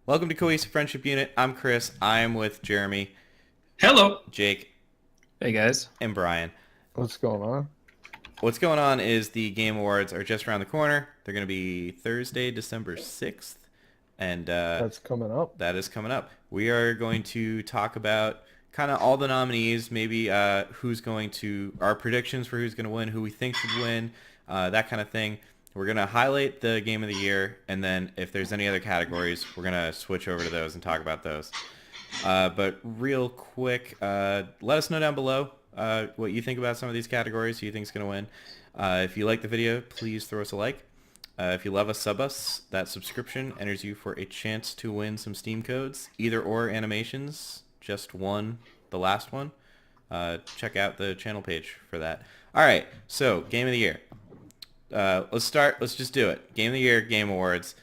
Welcome to Cohesive Friendship Unit. I'm Chris. I'm with Jeremy, Hello. Jake, Hey guys. and Brian. What's going on? What's going on is the Game Awards are just around the corner. They're going to be Thursday, December 6th, and That's coming up. that is coming up. We are going to talk about kind of all the nominees, maybe who's going to, our predictions for who's going to win, who we think should win, that kind of thing. We're going to highlight the game of the year, and then if there's any other categories, we're going to switch over to those and talk about those. But real quick, let us know down below what you think about some of these categories, who you think is going to win. If you like the video, please throw us a like. If you love us, sub us. That subscription enters you for a chance to win some Steam codes, either or animations. Just one, the last one. Check out the channel page for that. All right, so Game of the Year. Let's start. Let's just do it. Game of the Year, Game Awards.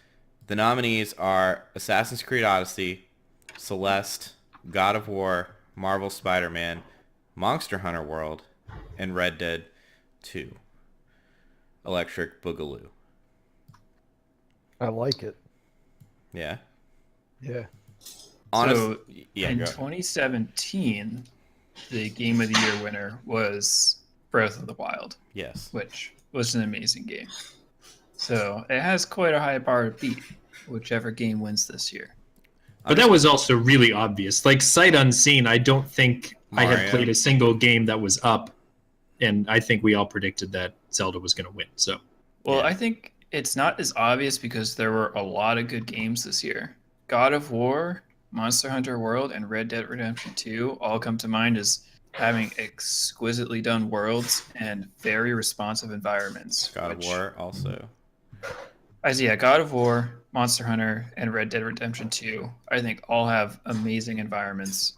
The nominees are Assassin's Creed Odyssey, Celeste, God of War, Marvel Spider-Man, Monster Hunter World, and Red Dead 2. Electric Boogaloo. I like it. Yeah. Yeah. So Yeah. in Go. 2017, the Game of the Year winner was Breath of the Wild, Yes. which was an amazing game. So it has quite a high bar to beat, whichever game wins this year. But that was also really obvious. Like sight unseen, I don't think I Mario. had played a single game that was up, and I think we all predicted that Zelda was going to win. So Well, Yeah. I think it's not as obvious because there were a lot of good games this year. God of War, Monster Hunter World, and Red Dead Redemption 2 all come to mind as having exquisitely done worlds and very responsive environments. God of which- War also. Yeah, God of War, Monster Hunter, and Red Dead Redemption 2, I think all have amazing environments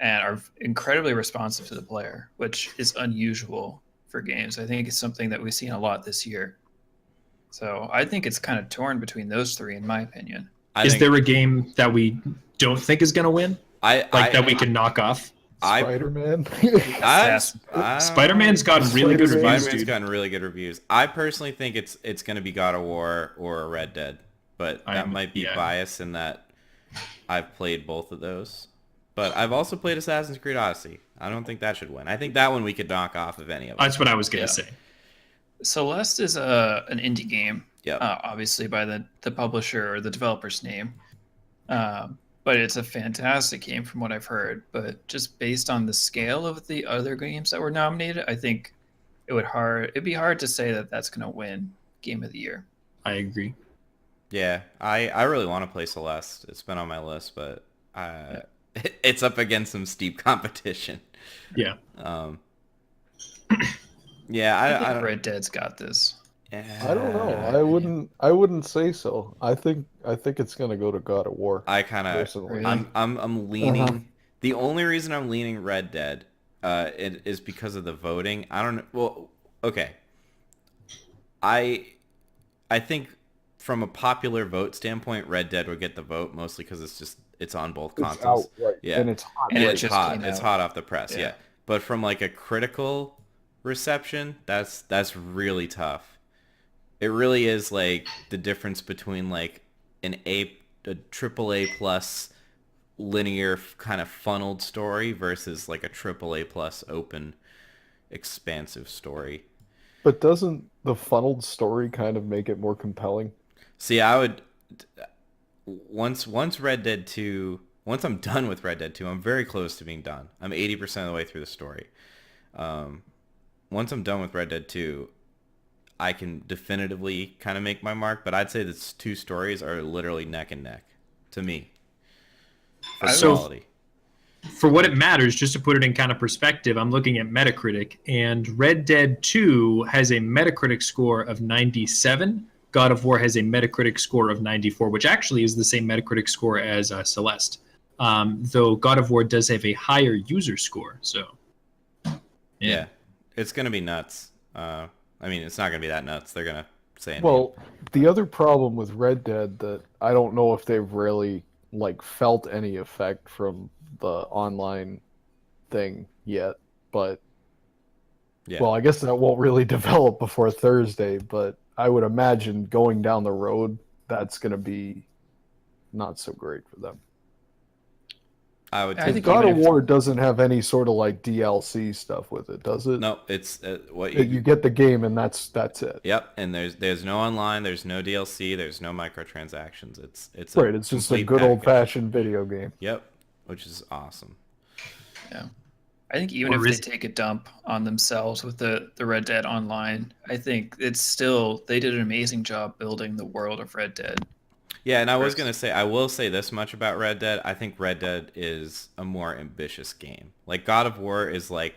and are incredibly responsive to the player, which is unusual for games. I think it's something that we've seen a lot this year. So I think it's kind of torn between those three, in my opinion. is there a game that we don't think is going to win? That we can knock off? Spider-Man. Spider-Man's gotten really good Spider-Man. reviews, Spider-Man's dude. gotten really good reviews. I personally think it's going to be God of War or Red Dead, but that might be bias in that I've played both of those. But I've also played Assassin's Creed Odyssey. I don't think that should win. I think that one we could knock off of any of them. That's what I was going to say. Celeste is an indie game, Yep. obviously by the publisher or the developer's name. But it's a fantastic game from what I've heard. But just based on the scale of the other games that were nominated, I think it'd be hard to say that that's going to win Game of the Year. I agree. Yeah, I really want to play Celeste. It's been on my list, but it's up against some steep competition. Yeah. Yeah, I I think don't. Red Dead's got this. I don't know. I wouldn't say so. I think it's gonna go to God of War. I kind of. Personally. Really? I'm leaning. Uh-huh. The only reason I'm leaning Red Dead, it is because of the voting. I don't know. Well, okay. I think from a popular vote standpoint, Red Dead would get the vote mostly because it's on both It's consoles. out, right? Yeah. And it's hot. And it it's just hot. came It's out. hot off the press. Yeah. Yeah. But from like a critical reception, that's really tough. It really is like the difference between like a triple A plus linear kind of funneled story versus like a triple A plus open expansive story. But doesn't the funneled story kind of make it more compelling? See, I would once Red Dead 2, once I'm done with Red Dead 2, I'm very close to being done. I'm 80% of the way through the story. Once I'm done with Red Dead 2, I can definitively kind of make my mark, but I'd say the two stories are literally neck and neck to me for So- quality. For what it matters, just to put it in kind of perspective, I'm looking at Metacritic, and Red Dead 2 has a Metacritic score of 97. God of War has a Metacritic score of 94, which actually is the same Metacritic score as Celeste. Though God of War does have a higher user score. So, Yeah, it's gonna be nuts. I mean, it's not gonna be that nuts. They're gonna say anything. Well, the other problem with Red Dead that I don't know if they've really like felt any effect from the online thing yet, but yeah. well, I guess that won't really develop before Thursday, but I would imagine going down the road that's going to be not so great for them. I would. I Because think God even of if- War doesn't have any sort of like DLC stuff with it, does it? No, it's what You get the game and that's it. Yep, and there's no online, there's no DLC, there's no microtransactions. It's Right, it's just a complete good package. old-fashioned video game. Yep, which is awesome. Yeah. I think even Or if is- they take a dump on themselves with the Red Dead Online, I think it's still they did an amazing job building the world of Red Dead. Yeah, and I was Chris? gonna say I will say this much about Red Dead. I think Red Dead is a more ambitious game. Like God of War is like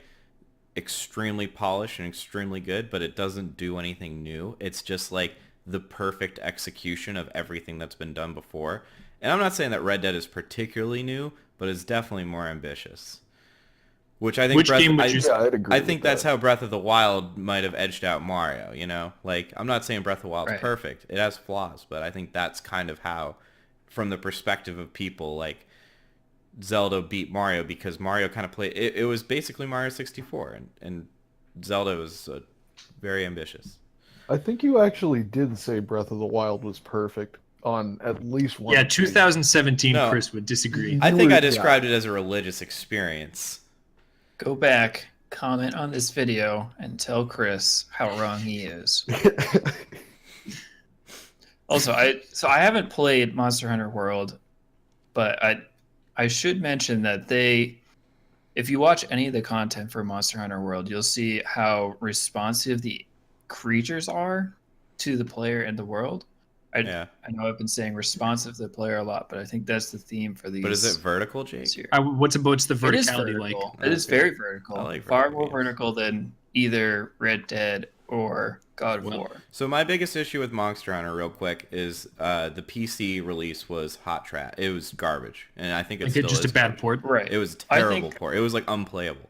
extremely polished and extremely good, but it doesn't do anything new. It's just like the perfect execution of everything that's been done before. And I'm not saying that Red Dead is particularly new, but it's definitely more ambitious. Which I think Which game would you Yeah, I'd agree I with think that's that. how Breath of the Wild might have edged out Mario, you know? Like, I'm not saying Breath of the Wild's Right. perfect. It has flaws, but I think that's kind of how, from the perspective of people, like, Zelda beat Mario because Mario kind of played... It was basically Mario 64, and Zelda was very ambitious. I think you actually did say Breath of the Wild was perfect on at least one. Yeah, occasion. 2017, No. Chris would disagree. I think were- I described it as a religious experience. Go back, comment on this video, and tell Chris how wrong he is. Also, I haven't played Monster Hunter World, but I should mention that if you watch any of the content for Monster Hunter World, you'll see how responsive the creatures are to the player and the world. Yeah. I know I've been saying responsive to the player a lot, but I think that's the theme for these. But is it vertical, Jake? this year. What's the It is verticality like? vertical. It is Okay. very vertical. I like Far vertical more games. vertical than either Red Dead or God of Well, War. So my biggest issue with Monster Hunter, real quick, is the PC release was hot trash. It was garbage, and I think it Like still it's just is a bad garbage. port. Right. It was a I terrible think- port. It was like unplayable.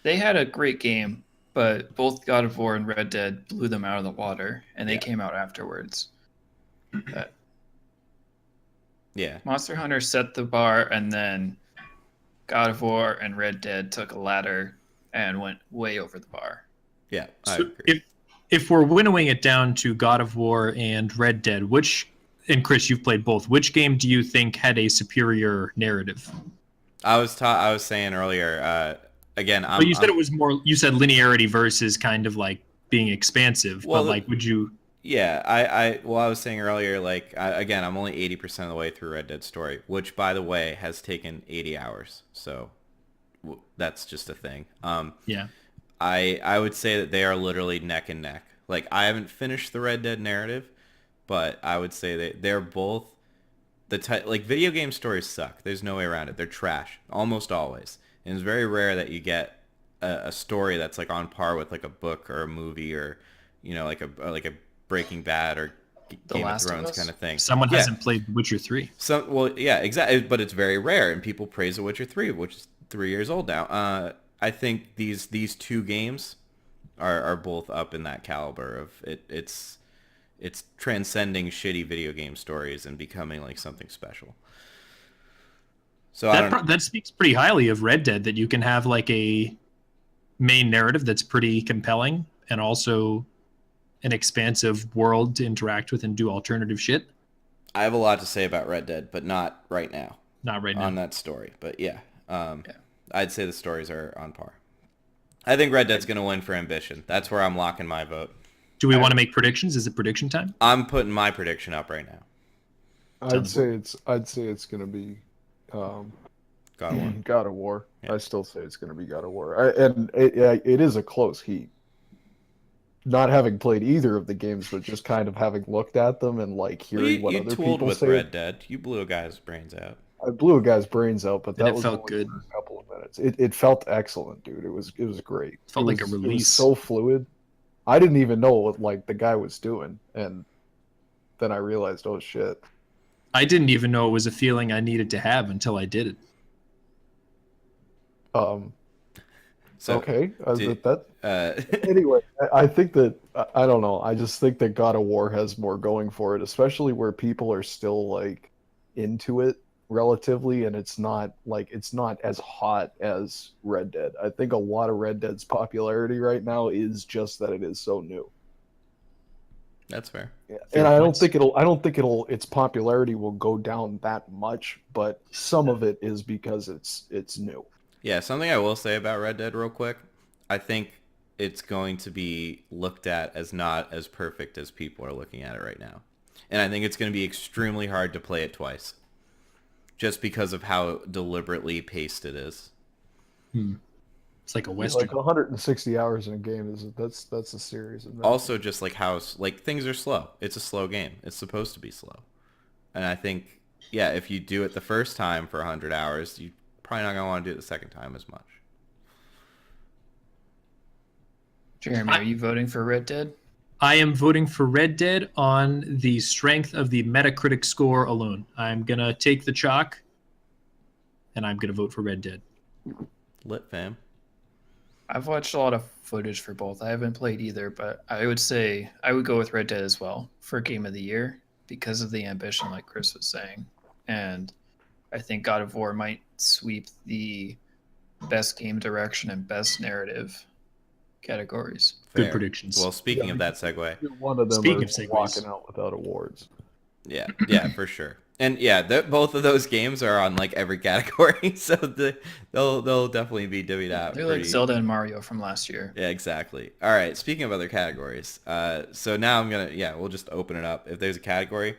They had a great game, but both God of War and Red Dead blew them out of the water, and they Yeah. came out afterwards. Yeah, Monster Hunter set the bar, and then God of War and Red Dead took a ladder and went way over the bar. yeah, I So agree. if we're winnowing it down to God of War and Red Dead, and Chris, you've played both. Which game do you think had a superior narrative? I was saying earlier. Again, Well, you said it was more. You said linearity versus kind of like being expansive. Well, but like, would you? Yeah, I was saying earlier, like, again, I'm only 80% of the way through Red Dead Story, which, by the way, has taken 80 hours. So that's just a thing. Yeah. I would say that they are literally neck and neck. Like, I haven't finished the Red Dead narrative, but I would say that they're both like, video game stories suck. There's no way around it. They're trash, almost always. And it's very rare that you get a story that's, like, on par with, like, a book or a movie or, you know, like a Breaking Bad or The Game of Last of Thrones Us? kind of thing. Someone Yeah. hasn't played Witcher 3. Well, yeah, exactly. But it's very rare, and people praise The Witcher 3, which is 3 years old now. I think these two games are both up in that caliber of it's transcending shitty video game stories and becoming like something special. So I don't. That speaks pretty highly of Red Dead, that you can have like a main narrative that's pretty compelling and also an expansive world to interact with and do alternative shit. I have a lot to say about Red Dead, but not right now Not right now. on that story. But yeah, I'd say the stories are on par. I think Red Dead's gonna win for ambition. That's where I'm locking my vote. Do we want to make predictions? Is it prediction time? I'm putting my prediction up right now. I'd say it's gonna be God of War. God of War. Yeah. I still say it's gonna be God of War, and it is a close heat. Not having played either of the games, but just kind of having looked at them and like Well, hearing what you other tooled people with say. Red Dead. You blew a guy's brains out. I blew a guy's brains out, but And that it was felt only good. for a couple of minutes. It felt excellent, dude. It was great. Felt like a It was release. so fluid. I didn't even know what like the guy was doing, and then I realized, oh shit. I didn't even know it was a feeling I needed to have until I did it. So Okay, did- that. uh, Anyway, I think that I don't know. I just think that God of War has more going for it, especially where people are still like into it relatively, and it's not as hot as Red Dead. I think a lot of Red Dead's popularity right now is just that it is so new. That's fair. Yeah, Fair and I don't points. think its popularity will go down that much, but some of it is because it's new. Yeah, something I will say about Red Dead real quick. I think it's going to be looked at as not as perfect as people are looking at it right now. And I think it's going to be extremely hard to play it twice. Just because of how deliberately paced it is. It's like a Yeah, western. like 160 hours in a game is that's a serious investment. Also just like how like things are slow. It's a slow game. It's supposed to be slow. And I think yeah, if you do it the first time for 100 hours, you probably not going to want to do it the second time as much. Jeremy, are you voting for Red Dead? I am voting for Red Dead on the strength of the Metacritic score alone. I'm going to take the chalk, and I'm going to vote for Red Dead. Lit fam. I've watched a lot of footage for both. I haven't played either, but I would say I would go with Red Dead as well for Game of the Year because of the ambition, like Chris was saying. And I think God of War might sweep the best game direction and best narrative categories. Good Fair. predictions. Well, speaking Yeah, of that segue, One of them Speaking are of segues. walking out without awards. yeah, for sure. And yeah, both of those games are on like every category, so they'll definitely be divvied out. They're like Zelda and Mario from last year. Yeah, exactly. All right. Speaking of other categories, so now we'll just open it up. If there's a category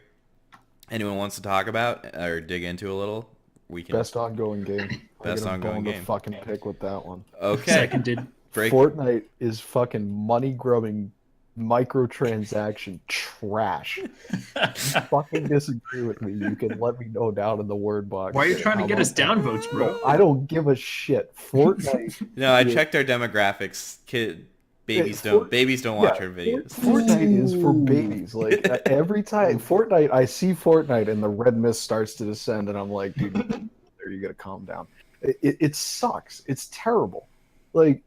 anyone wants to talk about or dig into a little, we can. Best ongoing game. Best I ongoing the game. fucking pick with that one. Okay. Seconded. Break. Fortnite is fucking money grubbing microtransaction trash. If you fucking disagree with me, you can let me know down in the word box. Why are you trying to How get about us that? down votes, bro? I don't give a shit. Fortnite. No, I Yeah. checked our demographics. Babies Yeah, don't watch our videos. Fortnite is for babies. Like every time Fortnite, I see Fortnite and the red mist starts to descend, and I'm like, dude, there you gotta calm down. It sucks. It's terrible. Like,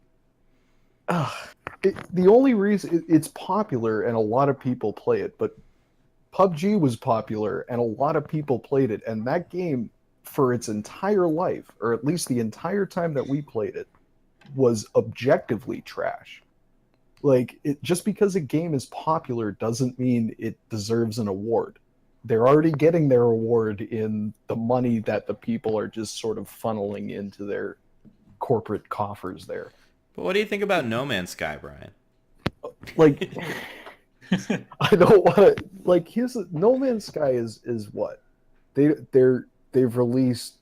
the only reason it's popular and a lot of people play it, but PUBG was popular and a lot of people played it, and that game for its entire life, or at least the entire time that we played it, was objectively trash. Like, just because a game is popular doesn't mean it deserves an award. They're already getting their award in the money that the people are just sort of funneling into their corporate coffers there. But what do you think about No Man's Sky, Brian? Like, I don't want to. Like, No Man's Sky is what they've released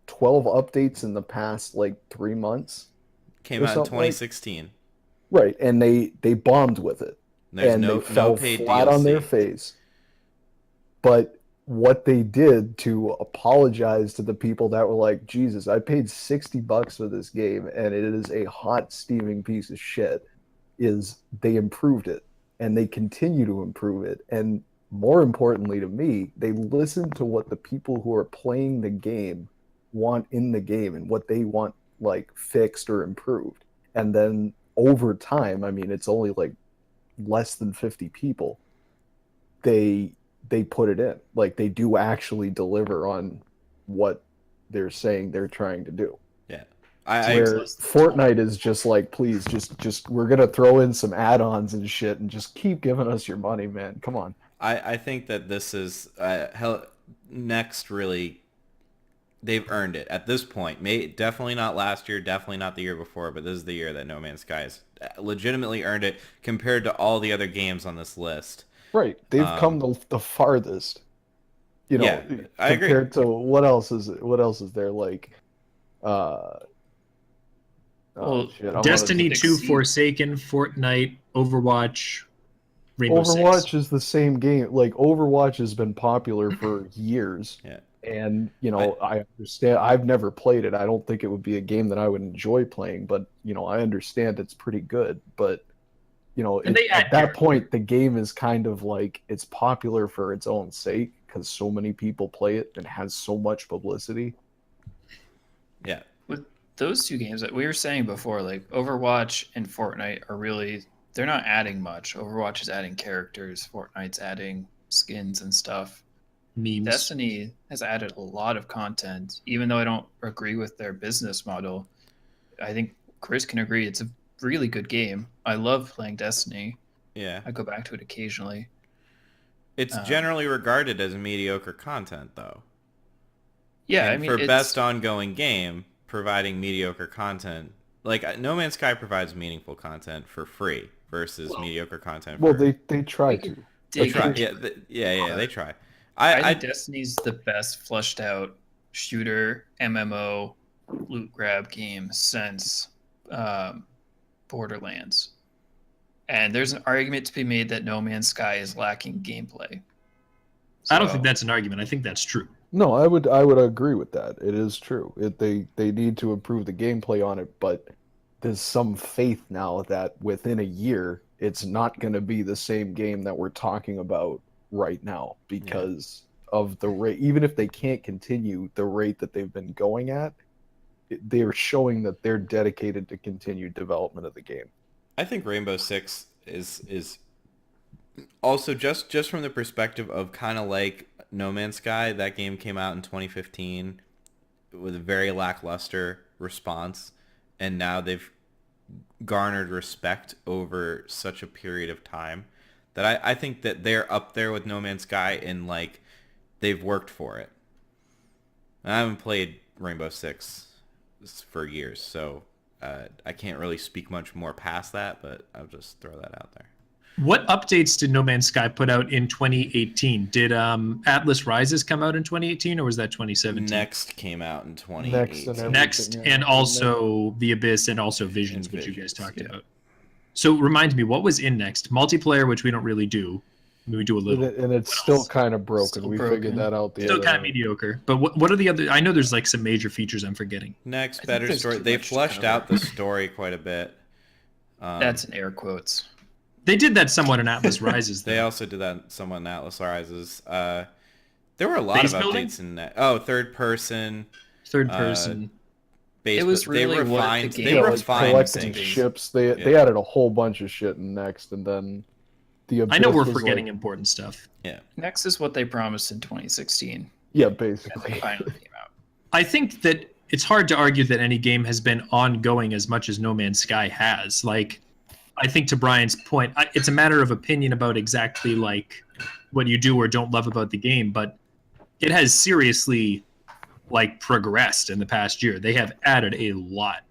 12 updates in the past like 3 months. Came Or out in something like- 2016. Right, and they bombed with it. There's and no they fell paid flat DLC. on their face. But what they did to apologize to the people that were like, Jesus, I paid $60 for this game and it is a hot steaming piece of shit, is they improved it and they continue to improve it. And more importantly to me, they listen to what the people who are playing the game want in the game and what they want like fixed or improved. And then over time, I mean, it's only like less than 50 people, they put it in. Like, they do actually deliver on what they're saying they're trying to do. Yeah. Where Fortnite is just like, please, just we're gonna throw in some add-ons and shit and just keep giving us your money, man. Come on. I think that this is next really. They've earned it at this point. Definitely not last year, definitely not the year before, but this is the year that No Man's Sky has legitimately earned it compared to all the other games on this list. Right. They've come the farthest. You know, Yeah, I agree. compared to what else is there like Well, Destiny 2, Exceed. Forsaken, Fortnite, Overwatch, Rainbow Overwatch Six. is the same game. Like, Overwatch has been popular for years. Yeah. And, you know, I understand. I've never played it. I don't think it would be a game that I would enjoy playing, but, you know, I understand it's pretty good. But, you know, And they at add that point, the game is kind of like, it's popular for its own sake because so many people play it and has so much publicity. Yeah. With those two games that we were saying before, like Overwatch and Fortnite are really, they're not adding much. Overwatch is adding characters, Fortnite's adding skins and stuff. Memes. Destiny has added a lot of content, even though I don't agree with their business model. I think Chris can agree it's a really good game. I love playing Destiny, Yeah. I go back to it occasionally. It's Um, generally regarded as mediocre content, though. Yeah, And I mean, for it's best ongoing game, providing mediocre content, like No Man's Sky provides meaningful content for free versus mediocre content Well, for... they try we could to. They dig try. into Yeah, it. they But try. I think I Destiny's the best fleshed out shooter MMO loot grab game since um, Borderlands. And there's an argument to be made that No Man's Sky is lacking gameplay. I don't think So, that's an argument. I think that's true. No, I would agree with that. It is true. They need to improve the gameplay on it, but there's some faith now that within a year it's not going to be the same game that we're talking about right now because of the rate. Even if they can't continue the rate that they've been going at, they're showing that they're dedicated to continued development of the game. I think Rainbow Six is also just from the perspective of kind of like No Man's Sky. That game came out in 2015 with a very lackluster response, and now they've garnered respect over such a period of time that I think that they're up there with No Man's Sky in like they've worked for it. And I haven't played Rainbow Six for years, so I can't really speak much more past that, but I'll just throw that out there. What updates did No Man's Sky put out in 2018? Did Atlas Rises come out in 2018, or was that 2017? Next came out in Next 2018. and everything, Next, yeah. and also The Abyss, and also Visions, And which you guys Visions, talked yeah. about. So remind me, what was in Next? Multiplayer, which we don't really do. We do a little. And it's What still else? kind of broken. Still We broken. figured that out the Still other kind of night. mediocre. But what are the other? I know there's like some major features I'm forgetting. Next, think better there's story. too They much to fleshed cover. out the story quite a bit. that's in air quotes. They did that somewhat in Atlas Rises. They though. also did that somewhat in Atlas Rises. There were a lot Base of building? updates in that. Oh, third person. Third person. Base, It was they really what the refined. game They Yeah, like refined collecting things. ships. They Yeah. added a whole bunch of shit in Next, and then the I know Abyss we're was forgetting like, important stuff. Next is what they promised in 2016. yeah, And basically. it finally came out. I think that it's hard to argue that any game has been ongoing as much as No Man's Sky has. Like, I think to Brian's point, it's a matter of opinion about exactly like what you do or don't love about the game, but it has seriously like progressed in the past year. They have added a lot,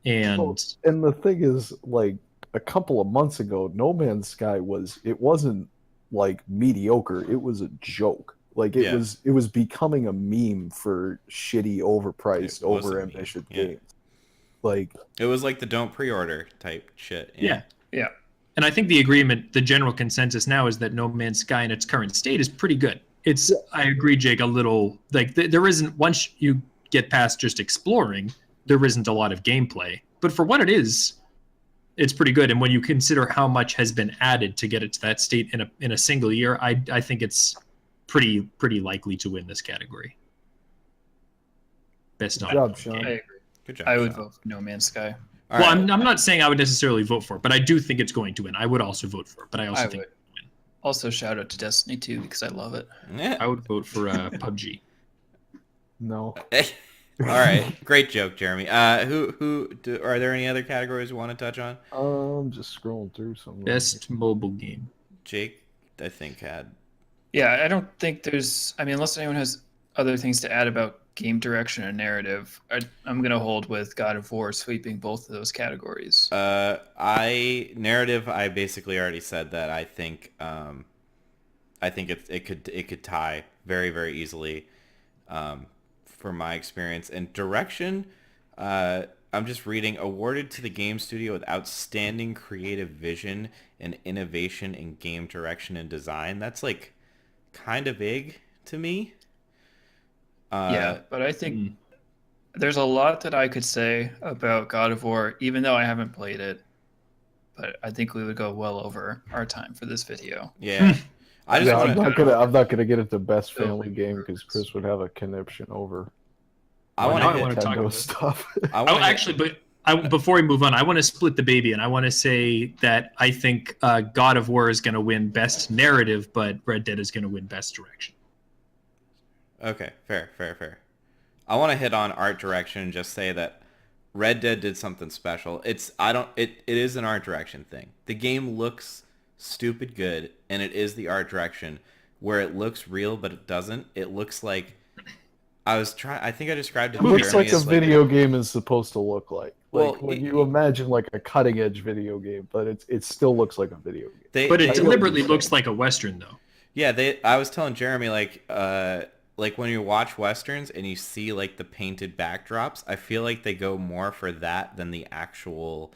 and Well, and the thing is, like a couple of months ago, No Man's Sky wasn't like mediocre. It was a joke. Like Yeah. it was becoming a meme for shitty, overpriced, It was a meme, overambitious yeah. games. Like It was like the don't pre-order type shit. yeah. Yeah. And I think the agreement, the general consensus now is that No Man's Sky in its current state is pretty good. It's, I agree, Jake, a little like there isn't, once you get past just exploring, there isn't a lot of gameplay. But for what it is, it's pretty good. And when you consider how much has been added to get it to that state in a single year, I think it's pretty likely to win this category. Best good on job, game. Sean. I agree. Good job. I would Sean. vote for No Man's Sky. All Well, right. I'm not saying I would necessarily vote for it, but I do think it's going to win. I would also vote for it, but I also I think would. Also, shout out to Destiny 2 because I love it. Yeah. I would vote for PUBG. no. All right. Great joke, Jeremy. Are there any other categories you want to touch on? Just scrolling through some. Best mobile game. Jake, I think, had... Yeah, I don't think there's. I mean, unless anyone has other things to add about game direction and narrative, I'm going to hold with God of War sweeping both of those categories. Narrative, I basically already said that I think it could tie very, very easily from my experience. And direction, I'm just reading, awarded to the game studio with outstanding creative vision and innovation in game direction and design. That's like kind of big to me. Yeah, but I think there's a lot that I could say about God of War, even though I haven't played it. But I think we would go well over our time for this video. Yeah. I just Yeah, want I'm not gonna get it the best family Go game for because it. Chris would have a conniption over I Now want I to wanna hit... talk Nintendo about- stuff. I Oh, wanna hit- actually, but before we move on, I want to split the baby, and I want to say that I think God of War is going to win Best Narrative, but Red Dead is going to win Best Direction. Okay, fair. I want to hit on art direction and just say that Red Dead did something special. It is an art direction thing. The game looks stupid good, and it is the art direction where it looks real, but it doesn't. It looks like I think I described it It to looks Jeremy like a as video game is supposed to look like. Well, Like when you imagine like a cutting edge video game, but it still looks like a video game. But I it get what deliberately you're looks saying. like a Western, though. yeah, I was telling Jeremy like when you watch westerns and you see like the painted backdrops, I feel like they go more for that than the than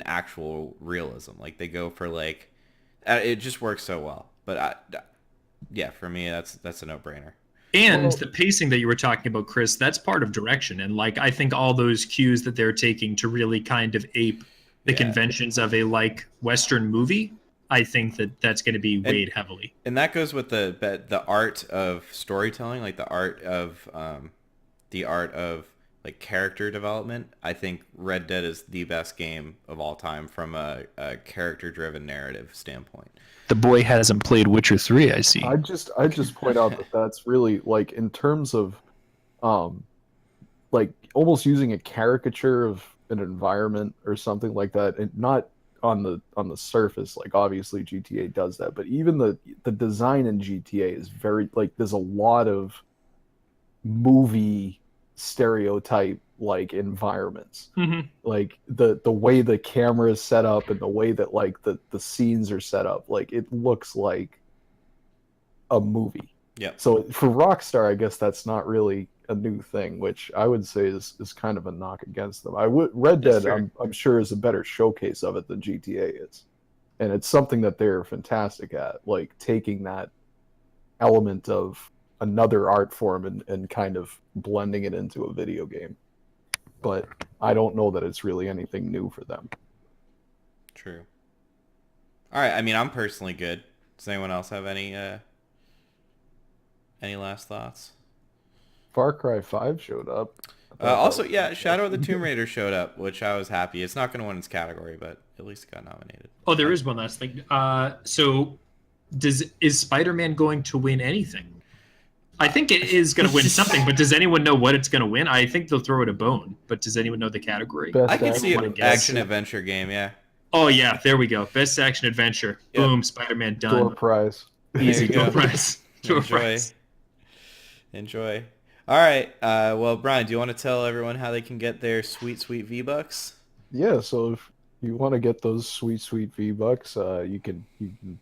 actual realism. Like they go for like it just works so well. But yeah, for me that's a no-brainer. And Well- the pacing that you were talking about, Chris, that's part of direction. And like I think all those cues that they're taking to really kind of ape the Yeah. conventions of a like Western movie, I think that that's going to be weighed heavily. And that goes with the art of storytelling, like the art of like character development. I think Red Dead is the best game of all time from a character-driven narrative standpoint. The boy hasn't played Witcher 3, I see. I just point out that that's really like in terms of like almost using a caricature of an environment or something like that, and not on the surface. Like obviously GTA does that, but even the design in GTA is very like there's a lot of movie stereotype like environments. Mm-hmm. Like the way the camera is set up and the way that like the scenes are set up, like it looks like a movie. Yeah. So for Rockstar, I guess that's not really a new thing, which I would say is kind of a knock against them. Red That's Dead, fair. I'm sure is a better showcase of it than GTA is, and it's something that they're fantastic at, like taking that element of another art form and kind of blending it into a video game. But I don't know that it's really anything new for them. True. All right. I mean, I'm personally good. Does anyone else have any last thoughts? Far Cry 5 showed up. I thought that Also, was yeah, Shadow of the interesting. Tomb Raider showed up, which I was happy. It's not going to win its category, but at least it got nominated. Oh, there is one last thing. So is Spider-Man going to win anything? I think it is going to win something, but does anyone know what it's going to win? I think they'll throw it a bone, but does anyone know the category? Best I can see action an guess. action adventure game, yeah. Oh yeah, there we go. Best action adventure. Yep. Boom, Spider-Man Door done. prize. Easy There you door go. prize. Door Enjoy. prize. Enjoy. All right. Well, Brian, do you want to tell everyone how they can get their sweet, sweet V-Bucks? Yeah, so if you want to get those sweet V-Bucks, you can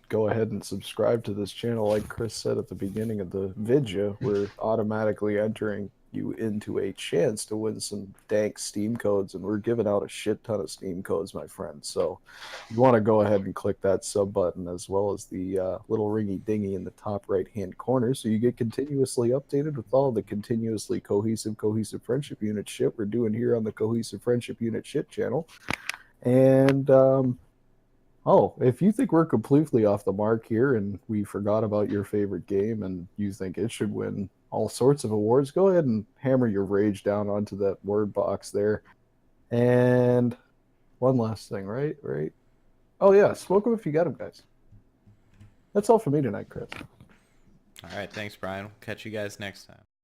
go ahead and subscribe to this channel. Like Chris said at the beginning of the video, we're automatically entering you into a chance to win some dank Steam codes, and we're giving out a shit ton of Steam codes, my friends. So you want to go ahead and click that sub button as well as the little ringy dingy in the top right hand corner, so you get continuously updated with all the continuously cohesive friendship unit shit we're doing here on the Cohesive Friendship Unit shit channel. And if you think we're completely off the mark here and we forgot about your favorite game and you think it should win all sorts of awards, go ahead and hammer your rage down onto that word box there. And one last thing, right? Oh yeah, smoke them if you got them, guys. That's all for me tonight, Chris. All right. Thanks, Brian. We'll catch you guys next time.